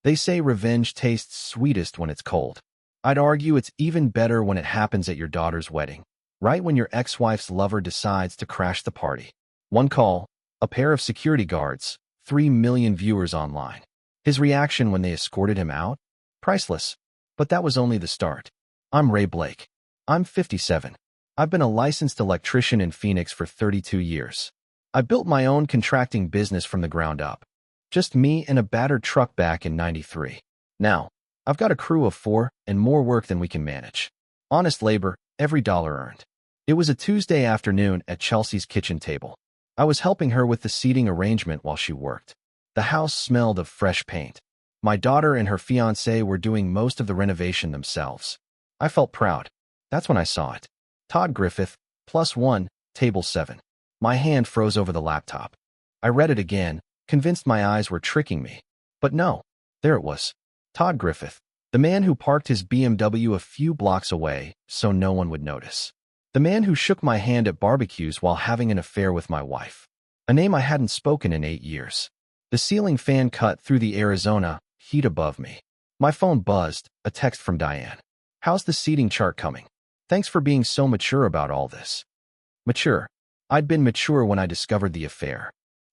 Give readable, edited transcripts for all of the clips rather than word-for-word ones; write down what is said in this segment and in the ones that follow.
They say revenge tastes sweetest when it's cold. I'd argue it's even better when it happens at your daughter's wedding, right when your ex-wife's lover decides to crash the party. One call, a pair of security guards, 3 million viewers online. His reaction when they escorted him out? Priceless. But that was only the start. I'm Ray Blake. I'm 57. I've been a licensed electrician in Phoenix for 32 years. I built my own contracting business from the ground up. Just me and a battered truck back in '93. Now, I've got a crew of 4 and more work than we can manage. Honest labor, every dollar earned. It was a Tuesday afternoon at Chelsea's kitchen table. I was helping her with the seating arrangement while she worked. The house smelled of fresh paint. My daughter and her fiancé were doing most of the renovation themselves. I felt proud. That's when I saw it. Todd Griffith, +1, table 7. My hand froze over the laptop. I read it again, convinced my eyes were tricking me. But no, there it was. Todd Griffith, the man who parked his BMW a few blocks away so no one would notice. The man who shook my hand at barbecues while having an affair with my wife. A name I hadn't spoken in 8 years. The ceiling fan cut through the Arizona heat above me. My phone buzzed, a text from Diane. How's the seating chart coming? Thanks for being so mature about all this. Mature. I'd been mature when I discovered the affair.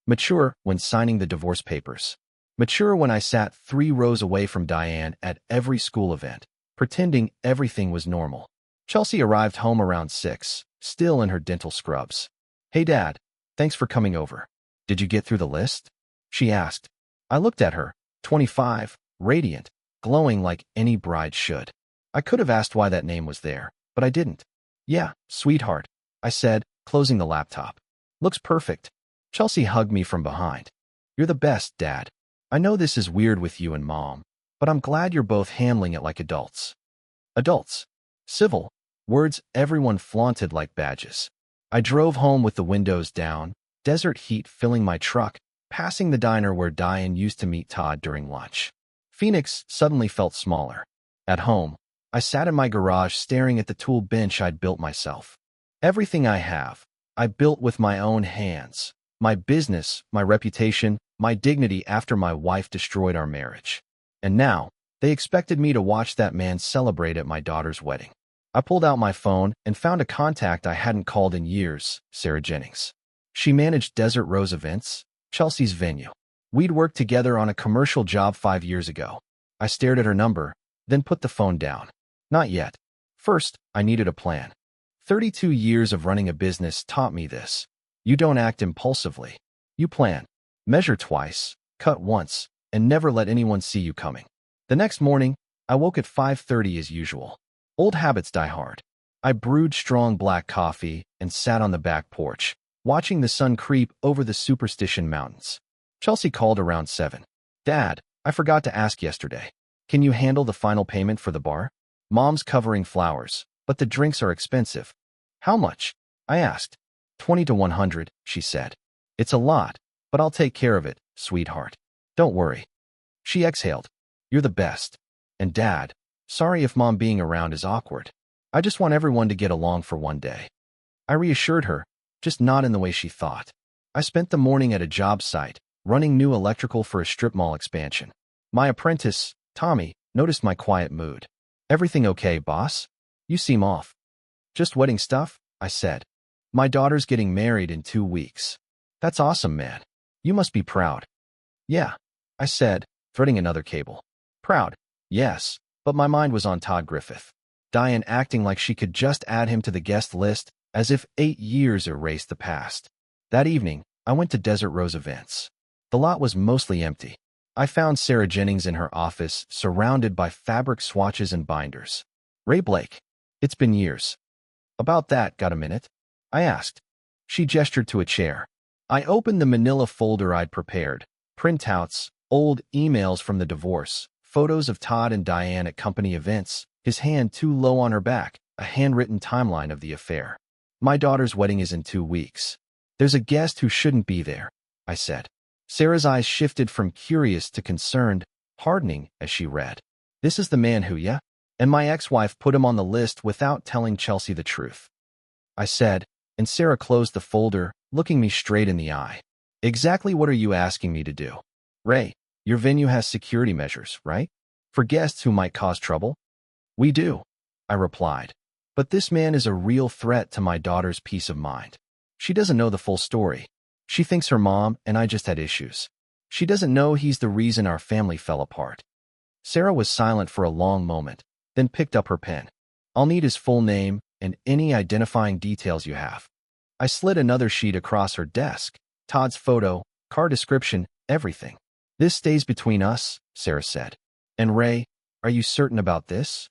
Mature when signing the divorce papers. Mature when I sat 3 rows away from Diane at every school event, pretending everything was normal. Chelsea arrived home around 6, still in her dental scrubs. Hey Dad, thanks for coming over. Did you get through the list? She asked. I looked at her, 25, radiant, glowing like any bride should. I could have asked why that name was there, but I didn't. Yeah, sweetheart, I said, closing the laptop. Looks perfect. Chelsea hugged me from behind. You're the best, Dad. I know this is weird with you and Mom, but I'm glad you're both handling it like adults. Adults. Civil. Words everyone flaunted like badges. I drove home with the windows down, desert heat filling my truck, passing the diner where Diane used to meet Todd during lunch. Phoenix suddenly felt smaller. At home, I sat in my garage staring at the tool bench I'd built myself. Everything I have, I built with my own hands. My business, my reputation, my dignity after my wife destroyed our marriage. And now, they expected me to watch that man celebrate at my daughter's wedding. I pulled out my phone and found a contact I hadn't called in years, Sarah Jennings. She managed Desert Rose Events, Chelsea's venue. We'd worked together on a commercial job 5 years ago. I stared at her number, then put the phone down. Not yet. First, I needed a plan. 32 years of running a business taught me this. You don't act impulsively. You plan. Measure twice, cut once, and never let anyone see you coming. The next morning, I woke at 5:30 as usual. Old habits die hard. I brewed strong black coffee and sat on the back porch, watching the sun creep over the Superstition Mountains. Chelsea called around 7. Dad, I forgot to ask yesterday. Can you handle the final payment for the bar? Mom's covering flowers, but the drinks are expensive. How much? I asked. 20 to 100, she said. It's a lot, but I'll take care of it, sweetheart. Don't worry. She exhaled. You're the best. And Dad, sorry if Mom being around is awkward. I just want everyone to get along for one day. I reassured her, just not in the way she thought. I spent the morning at a job site, running new electrical for a strip mall expansion. My apprentice, Tommy, noticed my quiet mood. Everything okay, boss? You seem off. Just wedding stuff, I said. My daughter's getting married in 2 weeks. That's awesome, man. You must be proud. Yeah, I said, threading another cable. Proud, yes, but my mind was on Todd Griffith. Diane acting like she could just add him to the guest list, as if 8 years erased the past. That evening, I went to Desert Rose Events. The lot was mostly empty. I found Sarah Jennings in her office, surrounded by fabric swatches and binders. Ray Blake. It's been years. About that, got a minute? I asked. She gestured to a chair. I opened the manila folder I'd prepared. Printouts, old emails from the divorce, photos of Todd and Diane at company events, his hand too low on her back, a handwritten timeline of the affair. My daughter's wedding is in 2 weeks. There's a guest who shouldn't be there, I said. Sarah's eyes shifted from curious to concerned, hardening as she read. This is the man who, yeah? And my ex-wife put him on the list without telling Chelsea the truth. I said, and Sarah closed the folder, looking me straight in the eye. Exactly what are you asking me to do? Ray, Your venue has security measures, right? For guests who might cause trouble? We do, I replied. But this man is a real threat to my daughter's peace of mind. She doesn't know the full story. She thinks her mom and I just had issues. She doesn't know he's the reason our family fell apart. Sarah was silent for a long moment, then picked up her pen. I'll need his full name and any identifying details you have. I slid another sheet across her desk. Todd's photo, car description, everything. This stays between us, Sarah said. And Ray, are you certain about this?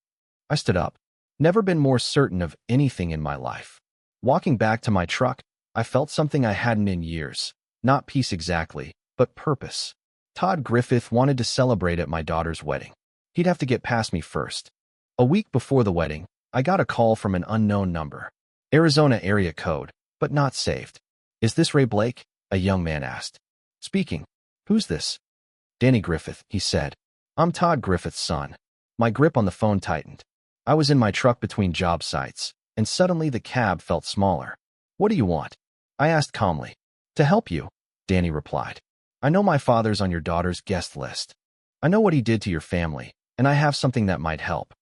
I stood up. Never been more certain of anything in my life. Walking back to my truck, I felt something I hadn't in years. Not peace exactly, but purpose. Todd Griffith wanted to celebrate at my daughter's wedding. He'd have to get past me first. A week before the wedding, I got a call from an unknown number. Arizona area code, but not saved. Is this Ray Blake? A young man asked. Speaking. Who's this? Danny Griffith, he said. I'm Todd Griffith's son. My grip on the phone tightened. I was in my truck between job sites, and suddenly the cab felt smaller. What do you want? I asked calmly. To help you, Danny replied. I know my father's on your daughter's guest list. I know what he did to your family, and I have something that might help.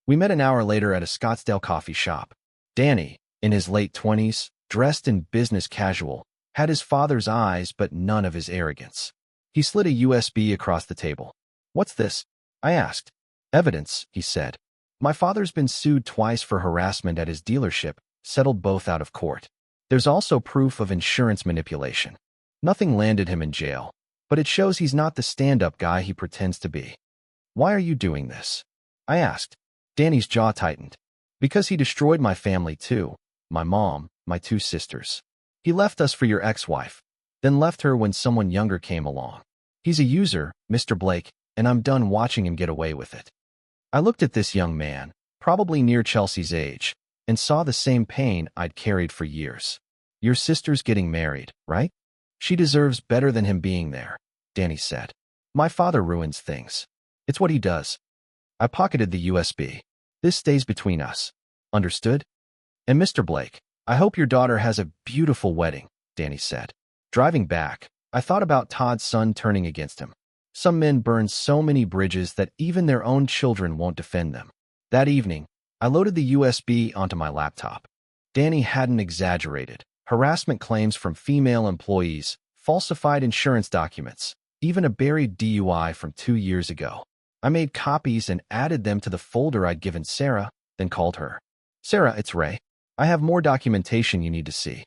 We met an hour later at a Scottsdale coffee shop. Danny, in his late 20s, dressed in business casual, had his father's eyes but none of his arrogance. He slid a USB across the table. What's this? I asked. Evidence, he said. My father's been sued twice for harassment at his dealership, settled both out of court. There's also proof of insurance manipulation. Nothing landed him in jail, but it shows he's not the stand-up guy he pretends to be. Why are you doing this? I asked. Danny's jaw tightened. Because he destroyed my family too. My mom, my 2 sisters. He left us for your ex-wife, then left her when someone younger came along. He's a user, Mr. Blake, and I'm done watching him get away with it. I looked at this young man, probably near Chelsea's age, and saw the same pain I'd carried for years. Your sister's getting married, right? She deserves better than him being there, Danny said. My father ruins things. It's what he does. I pocketed the USB. This stays between us. Understood? And Mr. Blake, I hope your daughter has a beautiful wedding, Danny said. Driving back, I thought about Todd's son turning against him. Some men burn so many bridges that even their own children won't defend them. That evening, I loaded the USB onto my laptop. Danny hadn't exaggerated. Harassment claims from female employees, falsified insurance documents, even a buried DUI from 2 years ago. I made copies and added them to the folder I'd given Sarah, then called her. Sarah, it's Ray. I have more documentation you need to see.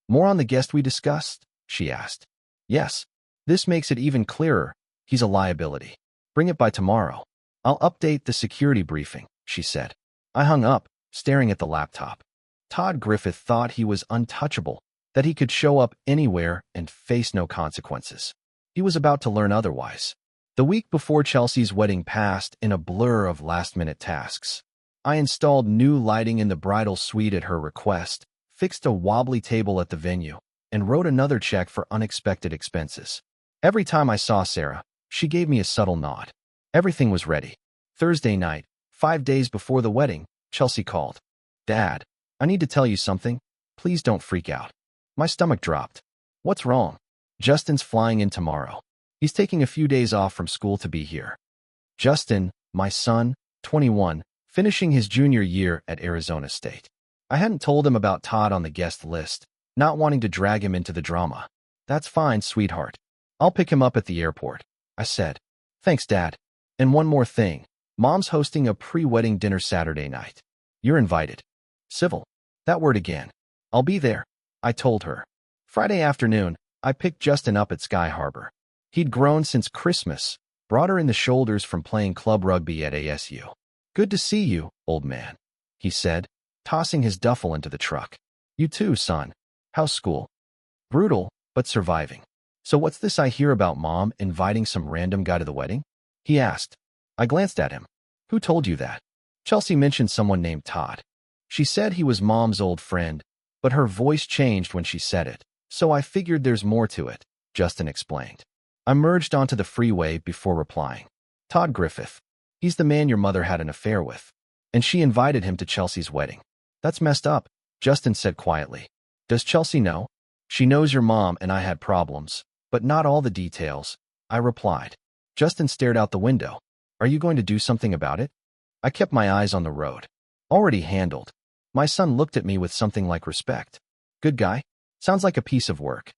More on the guest we discussed? She asked. Yes. This makes it even clearer. He's a liability. Bring it by tomorrow. I'll update the security briefing, she said. I hung up, staring at the laptop. Todd Griffith thought he was untouchable, that he could show up anywhere and face no consequences. He was about to learn otherwise. The week before Chelsea's wedding passed in a blur of last-minute tasks. I installed new lighting in the bridal suite at her request, fixed a wobbly table at the venue, and wrote another check for unexpected expenses. Every time I saw Sarah, she gave me a subtle nod. Everything was ready. Thursday night, 5 days before the wedding, Chelsea called. Dad, I need to tell you something. Please don't freak out. My stomach dropped. What's wrong? Justin's flying in tomorrow. He's taking a few days off from school to be here. Justin, my son, 21, finishing his junior year at Arizona State. I hadn't told him about Todd on the guest list, not wanting to drag him into the drama. That's fine, sweetheart. I'll pick him up at the airport, I said. Thanks, Dad. And one more thing. Mom's hosting a pre-wedding dinner Saturday night. You're invited. Civil. That word again. I'll be there, I told her. Friday afternoon, I picked Justin up at Sky Harbor. He'd grown since Christmas, broader in the shoulders from playing club rugby at ASU. Good to see you, old man, he said, tossing his duffel into the truck. You too, son. How's school? Brutal, but surviving. So what's this I hear about Mom inviting some random guy to the wedding? He asked. I glanced at him. Who told you that? Chelsea mentioned someone named Todd. She said he was Mom's old friend, but her voice changed when she said it, so I figured there's more to it, Justin explained. I merged onto the freeway before replying. Todd Griffith. He's the man your mother had an affair with, and she invited him to Chelsea's wedding. That's messed up, Justin said quietly. Does Chelsea know? She knows your mom and I had problems, but not all the details, I replied. Justin stared out the window. Are you going to do something about it? I kept my eyes on the road. Already handled. My son looked at me with something like respect. Good guy? Sounds like a piece of work.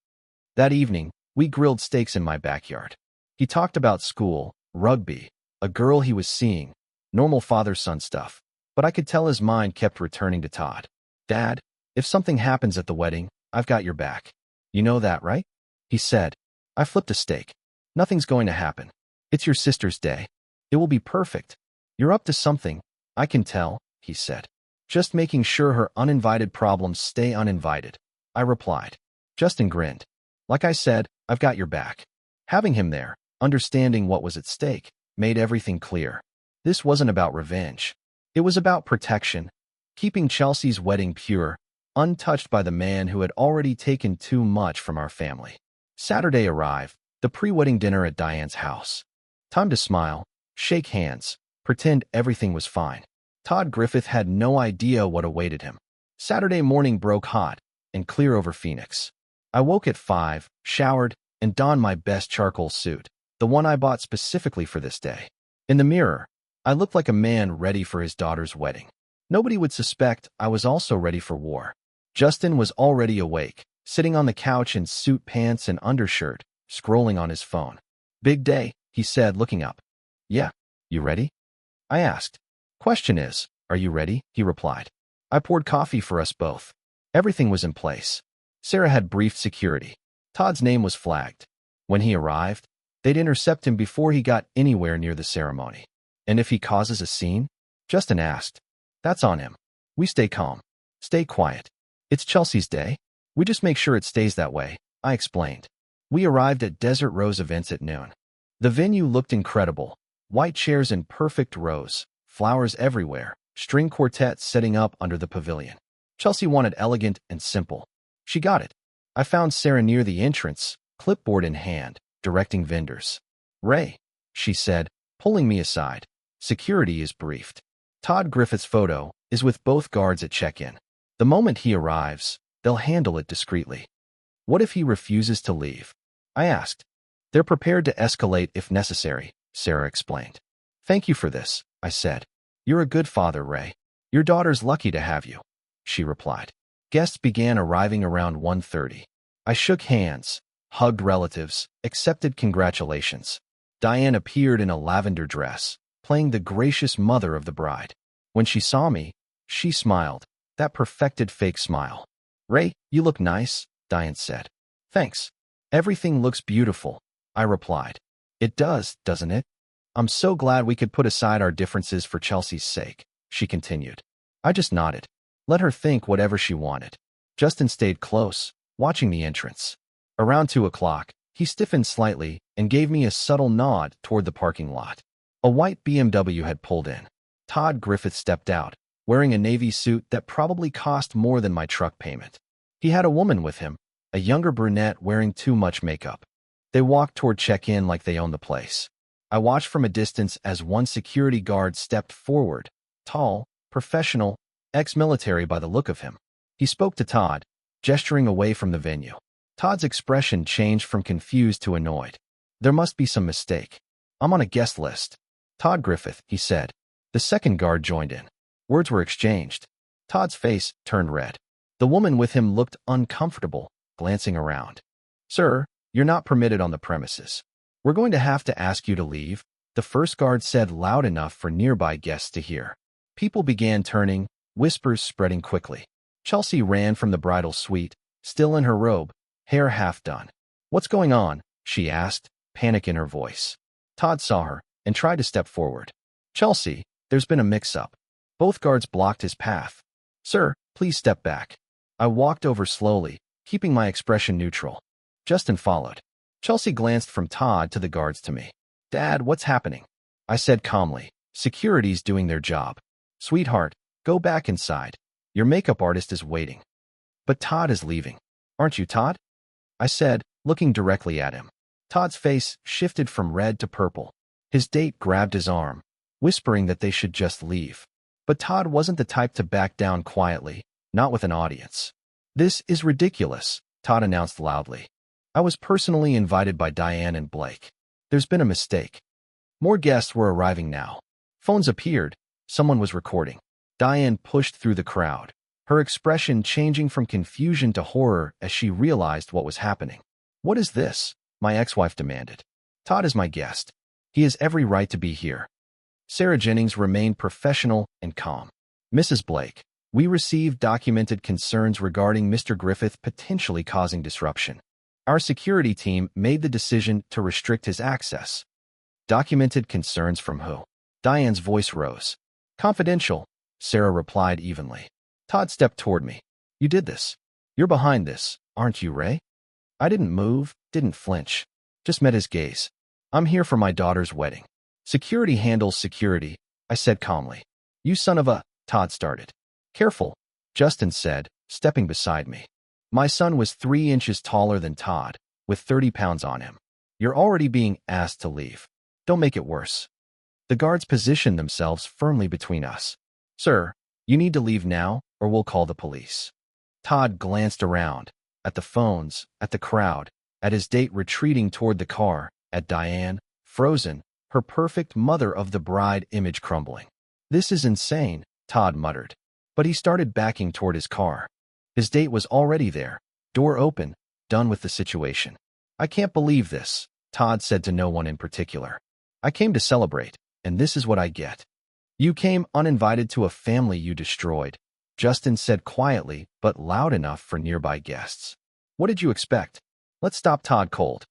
That evening, we grilled steaks in my backyard. He talked about school, rugby, a girl he was seeing, normal father-son stuff. But I could tell his mind kept returning to Todd. Dad, if something happens at the wedding, I've got your back. You know that, right? He said. I flipped a steak. Nothing's going to happen. It's your sister's day. It will be perfect. You're up to something, I can tell, he said. Just making sure her uninvited problems stay uninvited, I replied. Justin grinned. Like I said, I've got your back. Having him there, understanding what was at stake, made everything clear. This wasn't about revenge. It was about protection, keeping Chelsea's wedding pure, untouched by the man who had already taken too much from our family. Saturday arrived, the pre-wedding dinner at Diane's house. Time to smile, shake hands, pretend everything was fine. Todd Griffith had no idea what awaited him. Saturday morning broke hot and clear over Phoenix. I woke at 5, showered, and donned my best charcoal suit, the one I bought specifically for this day. In the mirror, I looked like a man ready for his daughter's wedding. Nobody would suspect I was also ready for war. Justin was already awake, sitting on the couch in suit pants and undershirt, scrolling on his phone. Big day, he said, looking up. Yeah, you ready? I asked. Question is, are you ready? He replied. I poured coffee for us both. Everything was in place. Sarah had briefed security. Todd's name was flagged. When he arrived, they'd intercept him before he got anywhere near the ceremony. And if he causes a scene? Justin asked. That's on him. We stay calm. Stay quiet. It's Chelsea's day. We just make sure it stays that way, I explained. We arrived at Desert Rose Events at noon. The venue looked incredible. White chairs in perfect rows, flowers everywhere, string quartets setting up under the pavilion. Chelsea wanted elegant and simple. She got it. I found Sarah near the entrance, clipboard in hand, directing vendors. Ray, she said, pulling me aside. Security is briefed. Todd Griffith's photo is with both guards at check-in. The moment he arrives, they'll handle it discreetly. What if he refuses to leave? I asked. They're prepared to escalate if necessary, Sarah explained. Thank you for this, I said. You're a good father, Ray. Your daughter's lucky to have you, she replied. Guests began arriving around 1:30. I shook hands, hugged relatives, accepted congratulations. Diane appeared in a lavender dress, playing the gracious mother of the bride. When she saw me, she smiled, that perfected fake smile. Ray, you look nice, Diane said. Thanks. Everything looks beautiful, I replied. It does, doesn't it? I'm so glad we could put aside our differences for Chelsea's sake, she continued. I just nodded. Let her think whatever she wanted. Justin stayed close, watching the entrance. Around 2 o'clock, he stiffened slightly and gave me a subtle nod toward the parking lot. A white BMW had pulled in. Todd Griffith stepped out, wearing a navy suit that probably cost more than my truck payment. He had a woman with him, a younger brunette wearing too much makeup. They walked toward check-in like they owned the place. I watched from a distance as one security guard stepped forward, tall, professional, ex-military by the look of him. He spoke to Todd, gesturing away from the venue. Todd's expression changed from confused to annoyed. There must be some mistake. I'm on a guest list. Todd Griffith, he said. The second guard joined in. Words were exchanged. Todd's face turned red. The woman with him looked uncomfortable, glancing around. Sir, you're not permitted on the premises. We're going to have to ask you to leave, the first guard said loud enough for nearby guests to hear. People began turning, whispers spreading quickly. Chelsea ran from the bridal suite, still in her robe, hair half done. What's going on? She asked, panic in her voice. Todd saw her and tried to step forward. Chelsea, there's been a mix-up. Both guards blocked his path. Sir, please step back. I walked over slowly, keeping my expression neutral. Justin followed. Chelsea glanced from Todd to the guards to me. Dad, what's happening? I said calmly. Security's doing their job. Sweetheart, go back inside. Your makeup artist is waiting. But Todd is leaving. Aren't you, Todd? I said, looking directly at him. Todd's face shifted from red to purple. His date grabbed his arm, whispering that they should just leave. But Todd wasn't the type to back down quietly, not with an audience. This is ridiculous, Todd announced loudly. I was personally invited by Diane and Blake. There's been a mistake. More guests were arriving now. Phones appeared. Someone was recording. Diane pushed through the crowd, her expression changing from confusion to horror as she realized what was happening. "What is this?" my ex-wife demanded. "Todd is my guest. He has every right to be here." Sarah Jennings remained professional and calm. "Mrs. Blake, we received documented concerns regarding Mr. Griffith potentially causing disruption. Our security team made the decision to restrict his access." "Documented concerns from who?" Diane's voice rose. "Confidential," Sarah replied evenly. Todd stepped toward me. "You did this. You're behind this, aren't you, Ray?" I didn't move, didn't flinch. Just met his gaze. "I'm here for my daughter's wedding." "Security handles security," I said calmly. "You son of a—" Todd started. "Careful," Justin said, stepping beside me. My son was 3 inches taller than Todd, with 30 pounds on him. "You're already being asked to leave. Don't make it worse." The guards positioned themselves firmly between us. "Sir, you need to leave now, or we'll call the police." Todd glanced around, at the phones, at the crowd, at his date retreating toward the car, at Diane, frozen, her perfect mother-of-the-bride image crumbling. "This is insane," Todd muttered. But he started backing toward his car. His date was already there, door open, done with the situation. "I can't believe this," Todd said to no one in particular. "I came to celebrate, and this is what I get." "You came uninvited to a family you destroyed," Justin said quietly but loud enough for nearby guests. "What did you expect?" "Let's stop Todd cold."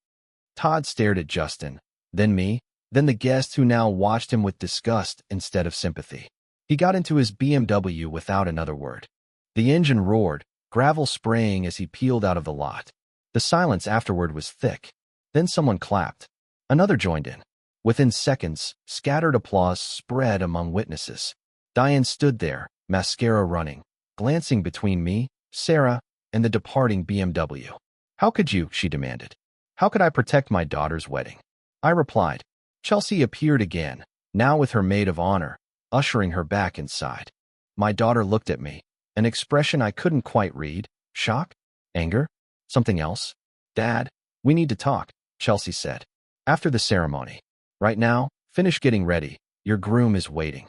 Todd stared at Justin, then me, then the guests who now watched him with disgust instead of sympathy. He got into his BMW without another word. The engine roared, gravel spraying as he peeled out of the lot. The silence afterward was thick. Then someone clapped. Another joined in. Within seconds, scattered applause spread among witnesses. Diane stood there, mascara running, glancing between me, Sarah, and the departing BMW. "How could you?" she demanded. "How could I protect my daughter's wedding?" I replied. Chelsea appeared again, now with her maid of honor, ushering her back inside. My daughter looked at me, an expression I couldn't quite read. Shock? Anger? Something else? "Dad, we need to talk," Chelsea said. "After the ceremony. Right now, finish getting ready. Your groom is waiting."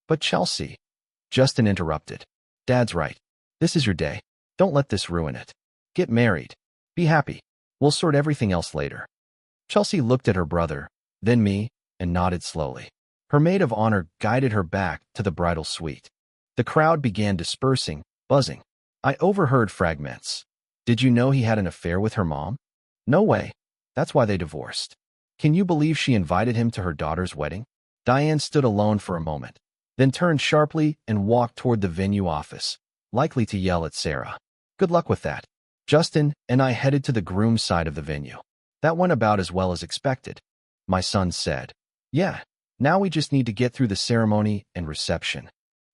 "But Chelsea," Justin interrupted. "Dad's right. This is your day. Don't let this ruin it. Get married. Be happy. We'll sort everything else later." Chelsea looked at her brother, then me, and nodded slowly. Her maid of honor guided her back to the bridal suite. The crowd began dispersing, buzzing. I overheard fragments. "Did you know he had an affair with her mom?" "No way. That's why they divorced." "Can you believe she invited him to her daughter's wedding?" Diane stood alone for a moment, then turned sharply and walked toward the venue office, likely to yell at Sarah. "Good luck with that." Justin and I headed to the groom's side of the venue. "That went about as well as expected," my son said. "Yeah, now we just need to get through the ceremony and reception."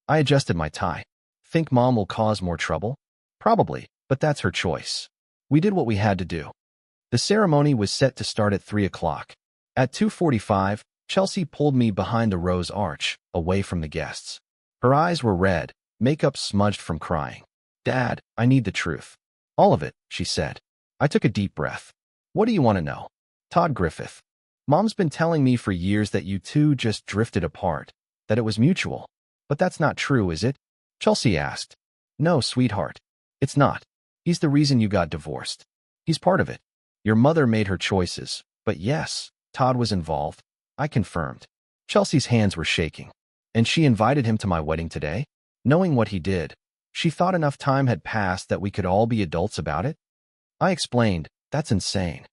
I adjusted my tie. "Think Mom will cause more trouble?" "Probably, but that's her choice." We did what we had to do. The ceremony was set to start at 3 o'clock. At 2:45, Chelsea pulled me behind the rose arch, away from the guests. Her eyes were red, makeup smudged from crying. "Dad, I need the truth." "All of it," she said. I took a deep breath. "What do you want to know?" "Todd Griffith. Mom's been telling me for years that you two just drifted apart, that it was mutual. But that's not true, is it?" Chelsea asked. "No, sweetheart. It's not. He's the reason you got divorced. He's part of it. Your mother made her choices, but yes, Todd was involved." I confirmed. Chelsea's hands were shaking. "And she invited him to my wedding today? Knowing what he did, she thought enough time had passed that we could all be adults about it?" I explained. "That's insane."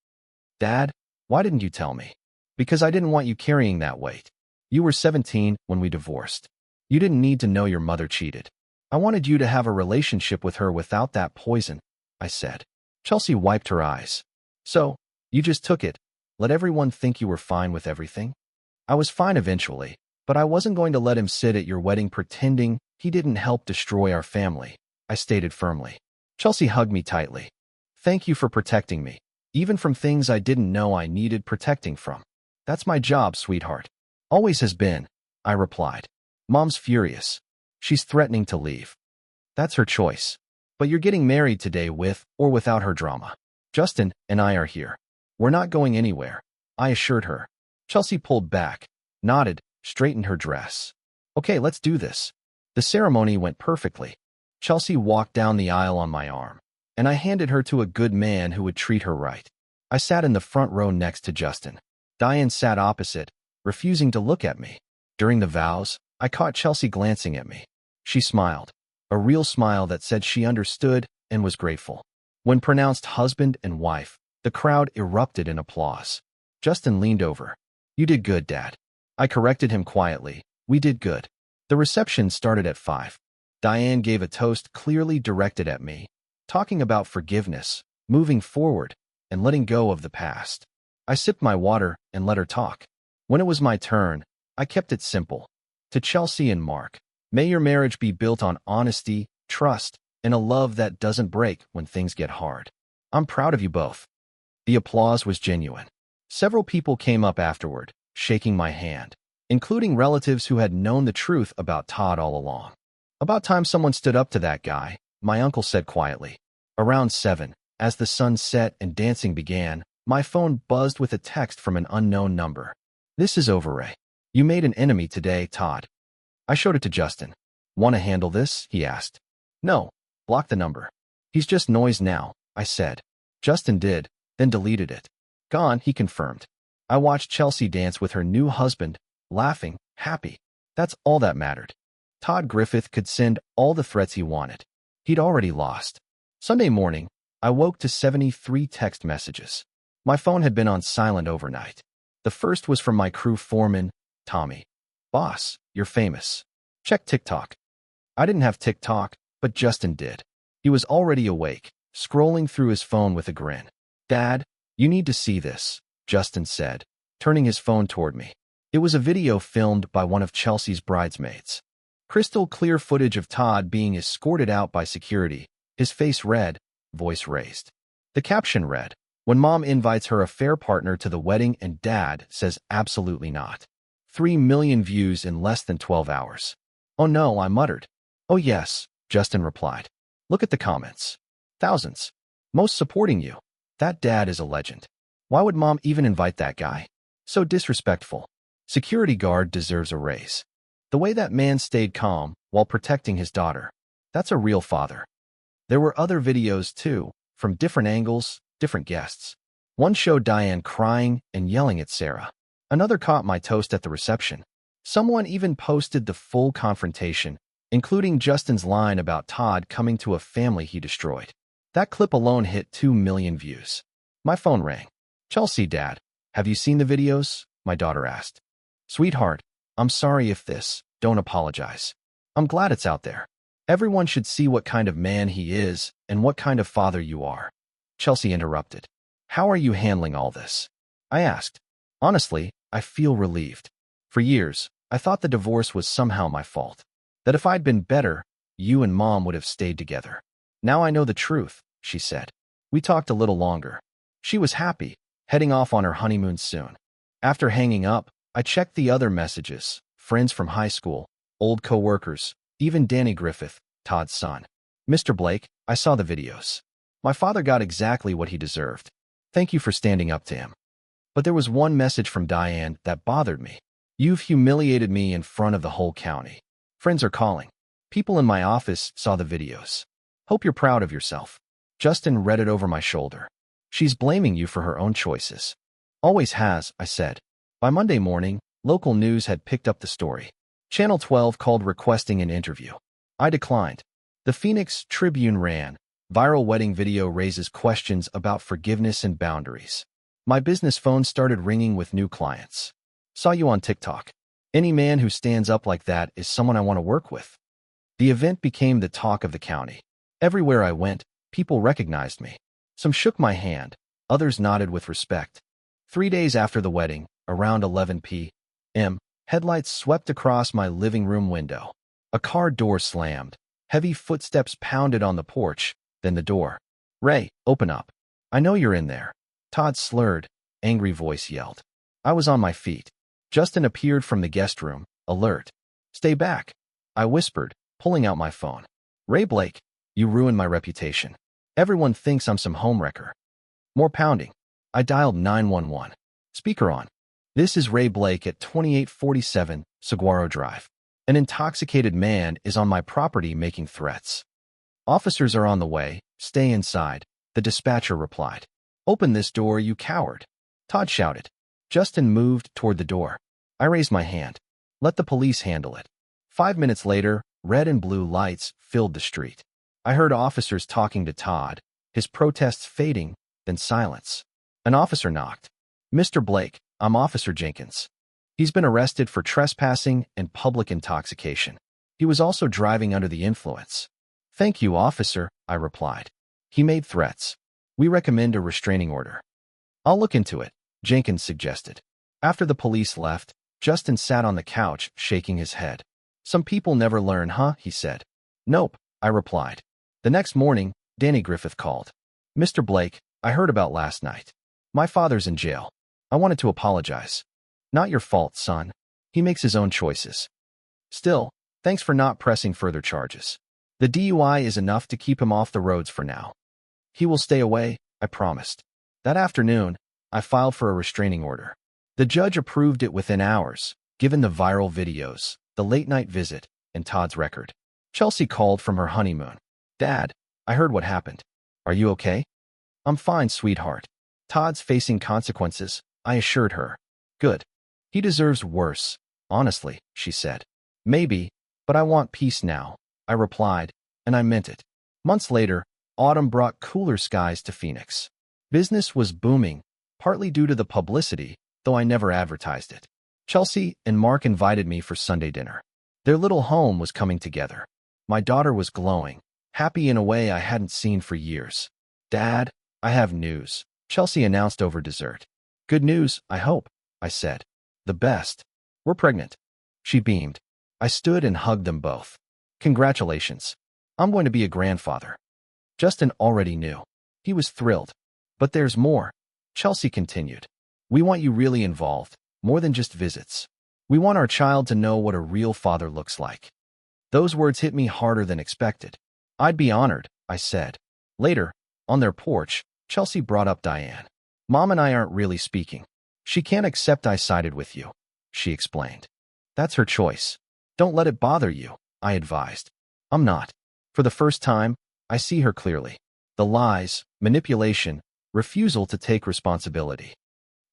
"Dad, why didn't you tell me?" "Because I didn't want you carrying that weight. You were 17 when we divorced. You didn't need to know your mother cheated. I wanted you to have a relationship with her without that poison," I said. Chelsea wiped her eyes. "So, you just took it, let everyone think you were fine with everything?" "I was fine eventually, but I wasn't going to let him sit at your wedding pretending he didn't help destroy our family," I stated firmly. Chelsea hugged me tightly. "Thank you for protecting me, even from things I didn't know I needed protecting from." "That's my job, sweetheart." "Always has been," I replied. "Mom's furious. She's threatening to leave." "That's her choice. But you're getting married today with or without her drama. Justin and I are here. We're not going anywhere," I assured her. Chelsea pulled back, nodded, straightened her dress. Okay, let's do this. The ceremony went perfectly. Chelsea walked down the aisle on my arm, and I handed her to a good man who would treat her right. I sat in the front row next to Justin. Diane sat opposite, refusing to look at me. During the vows, I caught Chelsea glancing at me. She smiled, a real smile that said she understood and was grateful. When pronounced husband and wife, the crowd erupted in applause. Justin leaned over. You did good, Dad. I corrected him quietly. We did good. The reception started at 5. Diane gave a toast clearly directed at me, talking about forgiveness, moving forward, and letting go of the past. I sipped my water and let her talk. When it was my turn, I kept it simple. To Chelsea and Mark, may your marriage be built on honesty, trust, and a love that doesn't break when things get hard. I'm proud of you both. The applause was genuine. Several people came up afterward, shaking my hand, including relatives who had known the truth about Todd all along. About time someone stood up to that guy, my uncle said quietly. Around 7, as the sun set and dancing began, my phone buzzed with a text from an unknown number. This is over, Ray. You made an enemy today, Todd. I showed it to Justin. Want to handle this? He asked. No. Block the number. He's just noise now, I said. Justin did, then deleted it. Gone, he confirmed. I watched Chelsea dance with her new husband, laughing, happy. That's all that mattered. Todd Griffith could send all the threats he wanted. He'd already lost. Sunday morning, I woke to 73 text messages. My phone had been on silent overnight. The first was from my crew foreman, Tommy. Boss, you're famous. Check TikTok. I didn't have TikTok, but Justin did. He was already awake, scrolling through his phone with a grin. Dad, you need to see this, Justin said, turning his phone toward me. It was a video filmed by one of Chelsea's bridesmaids. Crystal clear footage of Todd being escorted out by security, his face red, voice raised. The caption read, when mom invites her affair partner to the wedding and dad says absolutely not. 3 million views in less than 12 hours. Oh no, I muttered. Oh yes, Justin replied. Look at the comments. Thousands. Most supporting you. That dad is a legend. Why would mom even invite that guy? So disrespectful. Security guard deserves a raise. The way that man stayed calm while protecting his daughter. That's a real father. There were other videos too, from different angles, different guests. One showed Diane crying and yelling at Sarah. Another caught my toast at the reception. Someone even posted the full confrontation, including Justin's line about Todd coming to a family he destroyed. That clip alone hit 2 million views. My phone rang. Chelsea, Dad, have you seen the videos? My daughter asked. Sweetheart, I'm sorry if don't apologize. I'm glad it's out there. Everyone should see what kind of man he is and what kind of father you are. Chelsea interrupted. How are you handling all this? I asked. Honestly, I feel relieved. For years, I thought the divorce was somehow my fault. That if I'd been better, you and Mom would have stayed together. Now I know the truth, she said. We talked a little longer. She was happy, heading off on her honeymoon soon. After hanging up, I checked the other messages, friends from high school, old co-workers, even Danny Griffith, Todd's son. Mr. Blake, I saw the videos. My father got exactly what he deserved. Thank you for standing up to him. But there was one message from Diane that bothered me. You've humiliated me in front of the whole county. Friends are calling. People in my office saw the videos. Hope you're proud of yourself. Justin read it over my shoulder. She's blaming you for her own choices. Always has, I said. By Monday morning, local news had picked up the story. Channel 12 called requesting an interview. I declined. The Phoenix Tribune ran. Viral wedding video raises questions about forgiveness and boundaries. My business phone started ringing with new clients. Saw you on TikTok. Any man who stands up like that is someone I want to work with. The event became the talk of the county. Everywhere I went, people recognized me. Some shook my hand, others nodded with respect. 3 days after the wedding, around 11 p.m., headlights swept across my living room window. A car door slammed. Heavy footsteps pounded on the porch, then the door. Ray, open up. I know you're in there. Todd's slurred, angry voice yelled. I was on my feet. Justin appeared from the guest room, alert. Stay back, I whispered, pulling out my phone. Ray Blake, you ruined my reputation. Everyone thinks I'm some homewrecker. More pounding. I dialed 911. Speaker on. This is Ray Blake at 2847 Saguaro Drive. An intoxicated man is on my property making threats. Officers are on the way. Stay inside, the dispatcher replied. Open this door, you coward, Todd shouted. Justin moved toward the door. I raised my hand. Let the police handle it. 5 minutes later, red and blue lights filled the street. I heard officers talking to Todd, his protests fading, then silence. An officer knocked. Mr. Blake, I'm Officer Jenkins. He's been arrested for trespassing and public intoxication. He was also driving under the influence. Thank you, officer, I replied. He made threats. We recommend a restraining order. I'll look into it, Jenkins suggested. After the police left, Justin sat on the couch, shaking his head. Some people never learn, huh? He said. Nope, I replied. The next morning, Danny Griffith called. Mr. Blake, I heard about last night. My father's in jail. I wanted to apologize. Not your fault, son. He makes his own choices. Still, thanks for not pressing further charges. The DUI is enough to keep him off the roads for now. He will stay away, I promised. That afternoon, I filed for a restraining order. The judge approved it within hours, given the viral videos, the late-night visit, and Todd's record. Chelsea called from her honeymoon. Dad, I heard what happened. Are you okay? I'm fine, sweetheart. Todd's facing consequences, I assured her. Good. He deserves worse, honestly, she said. Maybe, but I want peace now, I replied, and I meant it. Months later, autumn brought cooler skies to Phoenix. Business was booming, partly due to the publicity, though I never advertised it. Chelsea and Mark invited me for Sunday dinner. Their little home was coming together. My daughter was glowing, happy in a way I hadn't seen for years. Dad, I have news, Chelsea announced over dessert. Good news, I hope, I said. The best. We're pregnant. She beamed. I stood and hugged them both. Congratulations. I'm going to be a grandfather. Justin already knew. He was thrilled. But there's more, Chelsea continued. We want you really involved, more than just visits. We want our child to know what a real father looks like. Those words hit me harder than expected. I'd be honored, I said. Later, on their porch, Chelsea brought up Diane. Mom and I aren't really speaking. She can't accept I sided with you, she explained. That's her choice. Don't let it bother you, I advised. I'm not. For the first time, I see her clearly. The lies, manipulation, refusal to take responsibility.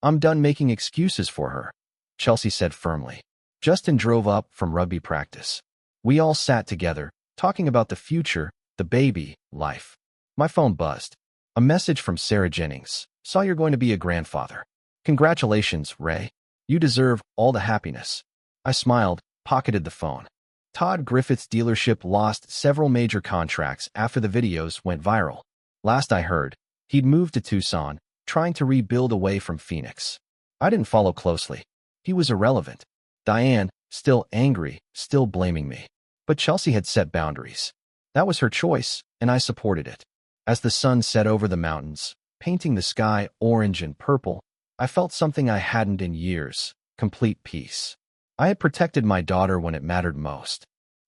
I'm done making excuses for her, Chelsea said firmly. Justin drove up from rugby practice. We all sat together, talking about the future, the baby, life. My phone buzzed. A message from Sarah Jennings. Saw you're going to be a grandfather. Congratulations, Ray. You deserve all the happiness. I smiled, pocketed the phone. Todd Griffith's dealership lost several major contracts after the videos went viral. Last I heard, he'd moved to Tucson, trying to rebuild away from Phoenix. I didn't follow closely. He was irrelevant. Diane, still angry, still blaming me. But Chelsea had set boundaries. That was her choice, and I supported it. As the sun set over the mountains, painting the sky orange and purple, I felt something I hadn't in years, complete peace. I had protected my daughter when it mattered most.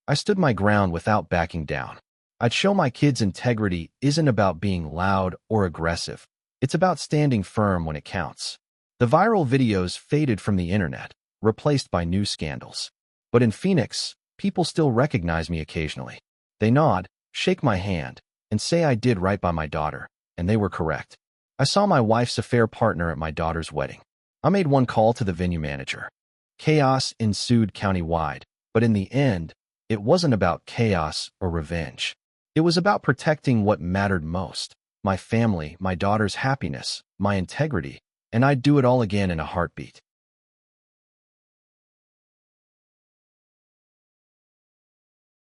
I stood my ground without backing down. I'd show my kids integrity isn't about being loud or aggressive. It's about standing firm when it counts. The viral videos faded from the internet, replaced by new scandals. But in Phoenix, people still recognize me occasionally. They nod, shake my hand, and say I did right by my daughter, and they were correct. I saw my wife's affair partner at my daughter's wedding. I made one call to the venue manager. Chaos ensued countywide, but in the end, it wasn't about chaos or revenge. It was about protecting what mattered most: my family, my daughter's happiness, my integrity, and I'd do it all again in a heartbeat.